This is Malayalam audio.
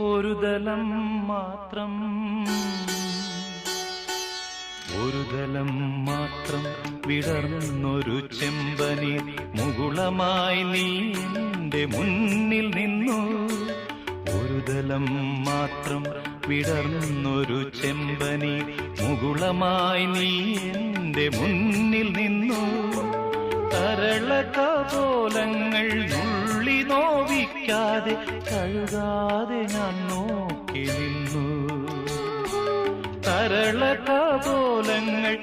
ഒരു ദലം മാത്രം വിടർന്നൊരു ചെമ്പനീർ മുകുളമായി നീ എന്റെ മുന്നിൽ നിന്നു. ഒരു ദലം മാത്രം വിടർന്നൊരു ചെമ്പനീർ മുകുളമായി നീ എന്റെ മുന്നിൽ നിന്നു. തരളകപോലങ്ങൾ നുള്ളി നോവിക്കാതെ കഴുകാതെ ഞാൻ നോക്കി നിന്നു. തരളകപോലങ്ങൾ